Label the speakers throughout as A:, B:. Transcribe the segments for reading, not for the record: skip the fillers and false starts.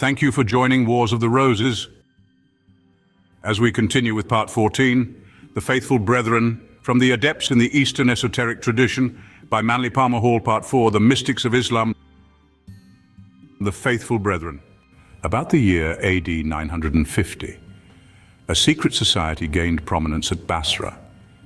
A: Thank you for joining Wars of the Roses. As we continue with part 14, The Faithful Brethren, from the Adepts in the Eastern Esoteric Tradition, by Manly Palmer Hall, part 4, The Mystics of Islam, The Faithful Brethren. About the year AD 950, a secret society gained prominence at Basra,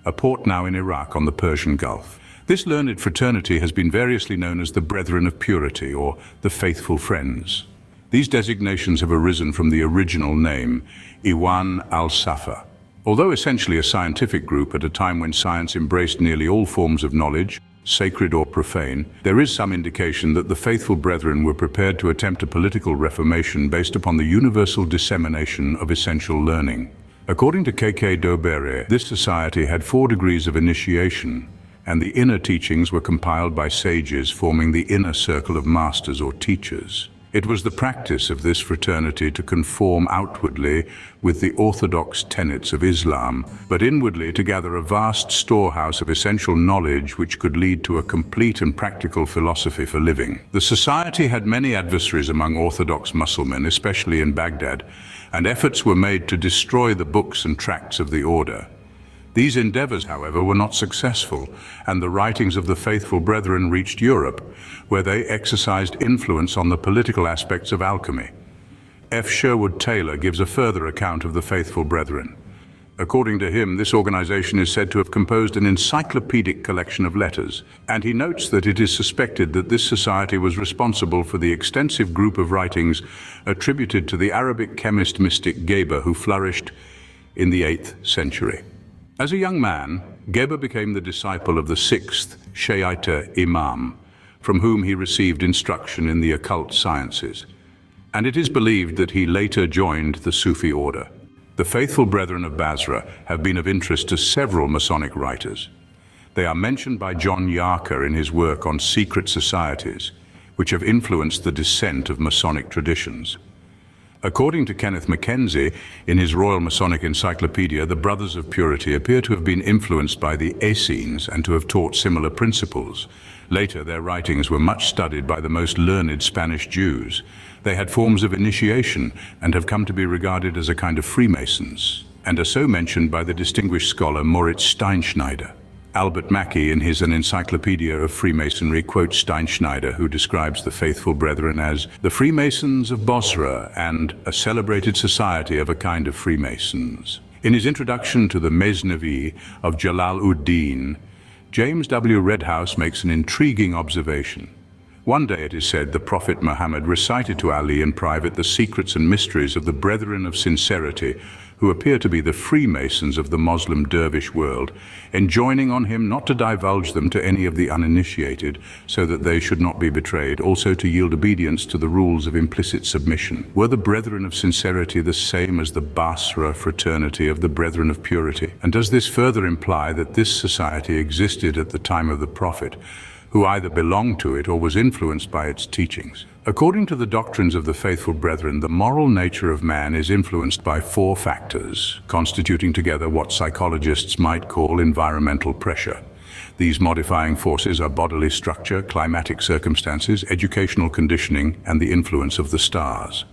A: a port now in Iraq on the Persian Gulf. This learned fraternity has been variously known as the Brethren of Purity or the Faithful Friends. These designations have arisen from the original name, Ihwan Al-Safa. Although essentially a scientific group at a time when science embraced nearly all forms of knowledge, sacred or profane, there is some indication that the Faithful Brethren were prepared to attempt a political reformation based upon the universal dissemination of essential learning. According to K.K. Dobere, this society had 4 degrees of initiation, and the inner teachings were compiled by sages forming the inner circle of masters or teachers. It was the practice of this fraternity to conform outwardly with the orthodox tenets of Islam, but inwardly to gather a vast storehouse of essential knowledge which could lead to a complete and practical philosophy for living. The society had many adversaries among orthodox Muslims, especially in Baghdad, and efforts were made to destroy the books and tracts of the order. These endeavors, however, were not successful, and the writings of the Faithful Brethren reached Europe, where they exercised influence on the political aspects of alchemy. F. Sherwood Taylor gives a further account of the Faithful Brethren. According to him, this organization is said to have composed an encyclopedic collection of letters, and he notes that it is suspected that this society was responsible for the extensive group of writings attributed to the Arabic chemist mystic Geber, who flourished in the 8th century. As a young man, Geber became the disciple of the 6th Shiite Imam, from whom he received instruction in the occult sciences, and it is believed that he later joined the Sufi order. The Faithful Brethren of Basra have been of interest to several Masonic writers. They are mentioned by John Yarker in his work on secret societies, which have influenced the descent of Masonic traditions. According to Kenneth Mackenzie, in his Royal Masonic Encyclopedia, the Brothers of Purity appear to have been influenced by the Essenes and to have taught similar principles. Later, their writings were much studied by the most learned Spanish Jews. They had forms of initiation and have come to be regarded as a kind of Freemasons, and are so mentioned by the distinguished scholar Moritz Steinschneider. Albert Mackey, in his An Encyclopedia of Freemasonry, quotes Steinschneider, who describes the Faithful Brethren as the Freemasons of Basra and a celebrated society of a kind of Freemasons. In his introduction to the Mesnevi of Jalal-ud-Din, James W. Redhouse makes an intriguing observation. One day, it is said, the Prophet Muhammad recited to Ali in private the secrets and mysteries of the Brethren of Sincerity, who appear to be the Freemasons of the Muslim dervish world, enjoining on him not to divulge them to any of the uninitiated, so that they should not be betrayed, also to yield obedience to the rules of implicit submission. Were the Brethren of Sincerity the same as the Basra fraternity of the Brethren of Purity? And does this further imply that this society existed at the time of the Prophet, who either belonged to it or was influenced by its teachings? According to the doctrines of the Faithful Brethren, the moral nature of man is influenced by 4 factors, constituting together what psychologists might call environmental pressure. These modifying forces are bodily structure, climatic circumstances, educational conditioning, and the influence of the stars.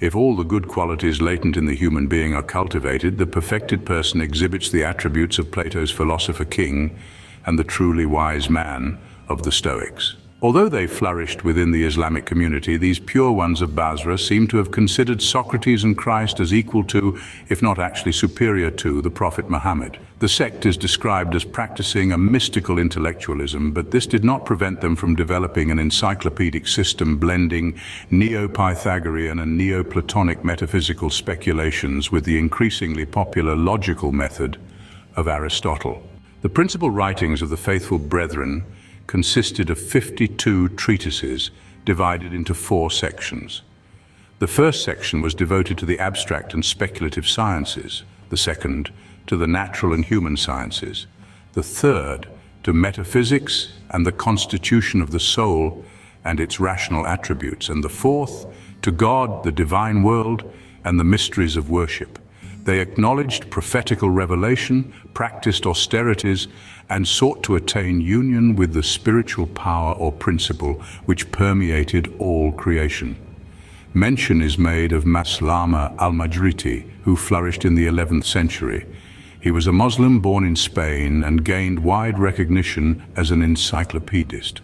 A: If all the good qualities latent in the human being are cultivated, the perfected person exhibits the attributes of Plato's philosopher king and the truly wise man of the Stoics. Although they flourished within the Islamic community, these pure ones of Basra seem to have considered Socrates and Christ as equal to, if not actually superior to, the Prophet Muhammad. The sect is described as practicing a mystical intellectualism, but this did not prevent them from developing an encyclopedic system blending Neo-Pythagorean and Neo-Platonic metaphysical speculations with the increasingly popular logical method of Aristotle. The principal writings of the Faithful Brethren consisted of 52 treatises divided into 4 sections. The first section was devoted to the abstract and speculative sciences, the second to the natural and human sciences, the third to metaphysics and the constitution of the soul and its rational attributes, and the fourth to God, the divine world, and the mysteries of worship. They acknowledged prophetical revelation, practiced austerities, and sought to attain union with the spiritual power or principle which permeated all creation. Mention is made of Maslama al-Majriti, who flourished in the 11th century. He was a Muslim born in Spain and gained wide recognition as an encyclopedist.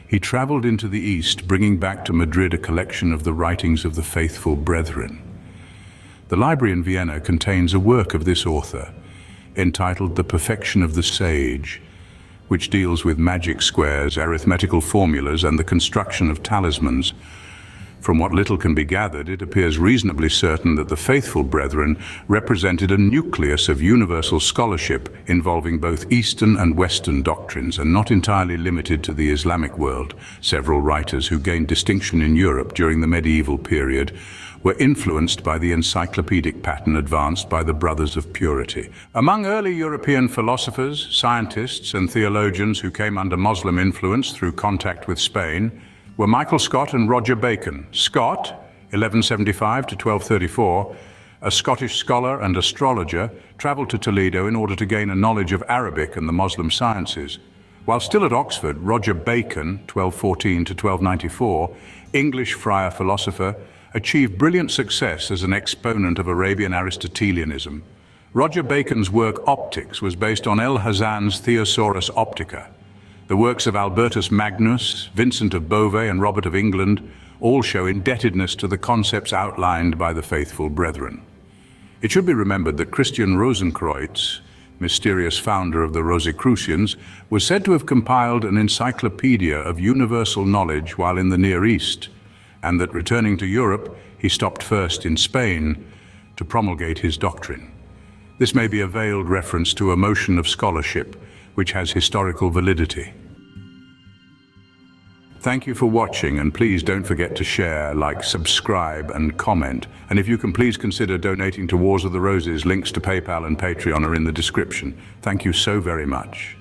A: He traveled into the East, bringing back to Madrid a collection of the writings of the faithful brethren. The library in Vienna contains a work of this author, entitled The Perfection of the Sage, which deals with magic squares, arithmetical formulas, and the construction of talismans. From what little can be gathered, it appears reasonably certain that the faithful brethren represented a nucleus of universal scholarship involving both Eastern and Western doctrines, and not entirely limited to the Islamic world. Several writers who gained distinction in Europe during the medieval period were influenced by the encyclopedic pattern advanced by the Brothers of Purity. Among early European philosophers, scientists, and theologians who came under Muslim influence through contact with Spain were Michael Scott and Roger Bacon. Scott, 1175 to 1234, a Scottish scholar and astrologer, traveled to Toledo in order to gain a knowledge of Arabic and the Muslim sciences. While still at Oxford, Roger Bacon, 1214 to 1294, English friar philosopher, achieved brilliant success as an exponent of Arabian Aristotelianism. Roger Bacon's work Optics was based on El-Hazan's Thesaurus Optica. The works of Albertus Magnus, Vincent of Beauvais, and Robert of England all show indebtedness to the concepts outlined by the faithful brethren. It should be remembered that Christian Rosenkreuz, mysterious founder of the Rosicrucians, was said to have compiled an encyclopedia of universal knowledge while in the Near East, and that returning to Europe, he stopped first in Spain to promulgate his doctrine. This may be a veiled reference to a motion of scholarship which has historical validity. Thank you for watching, and please don't forget to share, like, subscribe, and comment. And if you can, please consider donating to Wars of the Roses. Links to PayPal and Patreon are in the description. Thank you so very much.